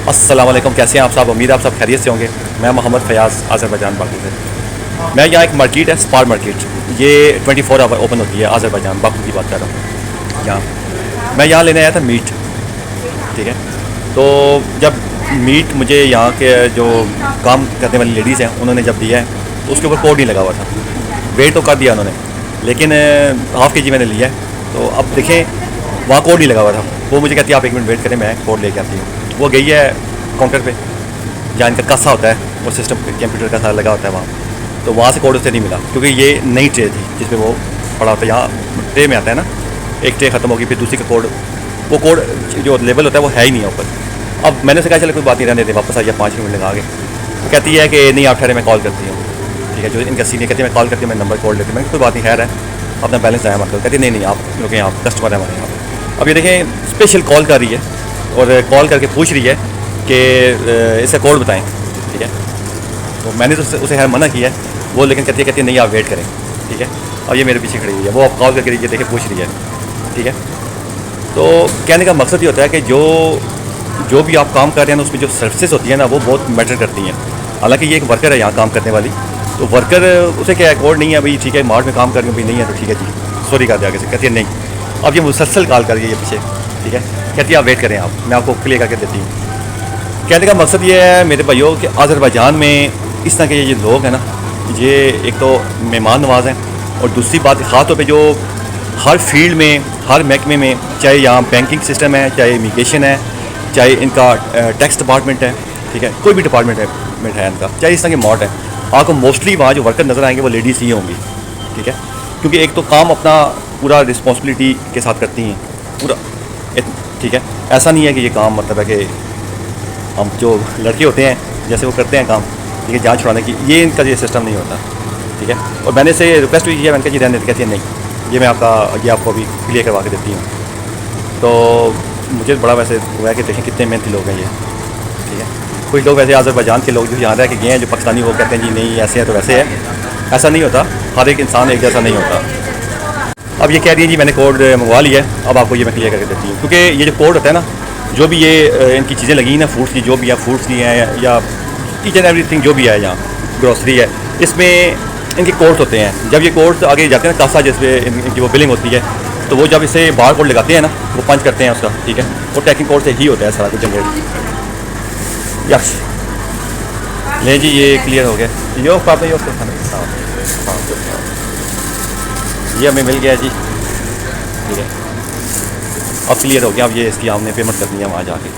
अस्सलाम वालेकुम, कैसे हैं आप सब? उम्मीद है आप सब खैरियत से होंगे। मैं मोहम्मद फयाज़ आज़रबाईजान बाकू से। मैं यहाँ एक मार्केट है, स्पार मार्केट। ये 24 आवर ओपन होती है आज़रबाईजान बाकू की बात कर रहा हूँ यहाँ। मैं यहाँ लेने आया था मीट, ठीक है। तो जब मीट मुझे यहाँ के जो काम करने वाली लेडीज़ हैं उन्होंने जब दिया है तो उसके ऊपर कोड नहीं लगा हुआ था। वेट तो कर दिया उन्होंने, लेकिन हाफ़ के जी मैंने लिया है। तो अब देखें, वहाँ कोड नहीं लगा हुआ था। वो मुझे कहती है आप 1 मिनट वेट करें, मैं कोड लेके आती हूँ। वो गई है काउंटर पे, जहाँ इनका कासा होता है, वो सिस्टम कंप्यूटर का सारा लगा होता है वहाँ। तो वहाँ से कोड उससे नहीं मिला, क्योंकि ये नई ट्रे थी जिसमें वो पड़ा होता है। यहाँ ट्रे में आता है ना, एक ट्रे ख़त्म होगी फिर दूसरी का कोड, वो कोड जो लेवल होता है वो है ही नहीं है ऊपर। अब मैंने से कहा चलो कोई बात नहीं, रहने दे, वापस आइए 5 मिनट लगा के। तो कहती है कि नहीं आप ठहरे, मैं कॉल करती हूँ। ठीक है, जो इनका सीनियर कहती है मैं कॉल करती हूँ, मैं नंबर कोड लेती हूँ। मैं कोई बात नहीं, खैर है, अपना बैलेंस आया मत करो। कहती नहीं नहीं आप लोग यहाँ कस्टमर है हमारे यहाँ। अब ये देखें, स्पेशल कॉल कर रही है और कॉल करके पूछ रही है कि इसका कोड बताएं। ठीक है, तो मैंने तो उसे खैर मना किया है वो, लेकिन कहती है नहीं आप वेट करें। ठीक है, और ये मेरे पीछे खड़ी हुई है, वो अब कॉल करके ये देखे पूछ रही है। ठीक है, तो कहने का मकसद ये होता है कि जो भी आप काम कर रहे हैं ना, उसमें जो सर्विसेज होती है ना वो बहुत मैटर करती हैं। हालांकि ये एक वर्कर है यहाँ काम करने वाली, तो वर्कर उसे क्या है, कोड नहीं है भाई, ठीक है मार्ट में काम कर रही हूँ भाई, नहीं है तो ठीक है जी सॉरी कर दिया आगे से। कहती है नहीं, अब ये मुसलसल कॉल कर रही है ये पीछे। ठीक है, कहती है आप वेट करें, आप मैं आपको क्लियर करके देती हूँ। कहने का मकसद ये है मेरे भाइयों कि आज़रबाईजान में इस तरह के ये लोग हैं ना, ये एक तो मेहमान नवाज हैं, और दूसरी बात ख़ास तौर पे जो हर फील्ड में, हर महकमे में, चाहे यहाँ बैंकिंग सिस्टम है, चाहे इमिग्रेशन है, चाहे इनका टैक्स डिपार्टमेंट है, ठीक है, कोई भी डिपार्टमेंट है इनका, चाहे इस तरह के मॉड है, आपको मोस्टली वहाँ जो वर्कर नज़र आएंगे वो लेडीज़ ही होंगी। ठीक है, क्योंकि एक तो काम अपना पूरा रिस्पॉन्सिबिलिटी के साथ करती हैं पूरा। ठीक है, ऐसा नहीं है कि ये काम मतलब है कि हम जो लड़के होते हैं जैसे वो करते हैं काम, ठीक है, जान छुड़ाने की, ये इनका ये सिस्टम नहीं होता। ठीक है, और मैंने से रिक्वेस्ट भी किया, मैंने कहा जी रहने, कहती है नहीं ये मैं ये आपको अभी क्लियर करवा के देती हूँ। तो मुझे बड़ा वैसे हुआ है कि देखें कितने मेहनती लोग हैं ये। ठीक है, कुछ लोग वैसे आज़रबाईजान के लोग जो यहाँ रह के गए हैं, जो पाकिस्तानी, वो कहते हैं जी नहीं ऐसे है तो वैसे है। ऐसा नहीं होता, हर एक इंसान एक जैसा नहीं होता। अब ये कह रही है जी मैंने कोड मंगवा लिया है, अब आपको ये मैं क्लियर करके देती हूँ। क्योंकि ये जो कोड होता है ना, जो भी ये इनकी चीज़ें लगी ना, फूड्स की जो भी है, फ्रूट्स की हैं या ईच एंड एवरीथिंग जो भी है, यहाँ ग्रोसरी है, इसमें इनके कोड्स होते हैं। जब ये कोड्स आगे जाते हैं ना कासा, जिसमें इनकी वो बिलिंग होती है, तो वो जब इसे बार कोड लगाते हैं ना, वो पंच करते हैं उसका। ठीक है, वो ट्रैकिंग कोड से ही होता है सारा कुछ जनरेट। यस नहीं जी ये क्लियर हो गया, यो पापा यो हाँ, ये हमें मिल गया जी। ठीक है, अब क्लियर हो गया। अब ये इसकी हमने पेमेंट करनी है वहाँ जाके।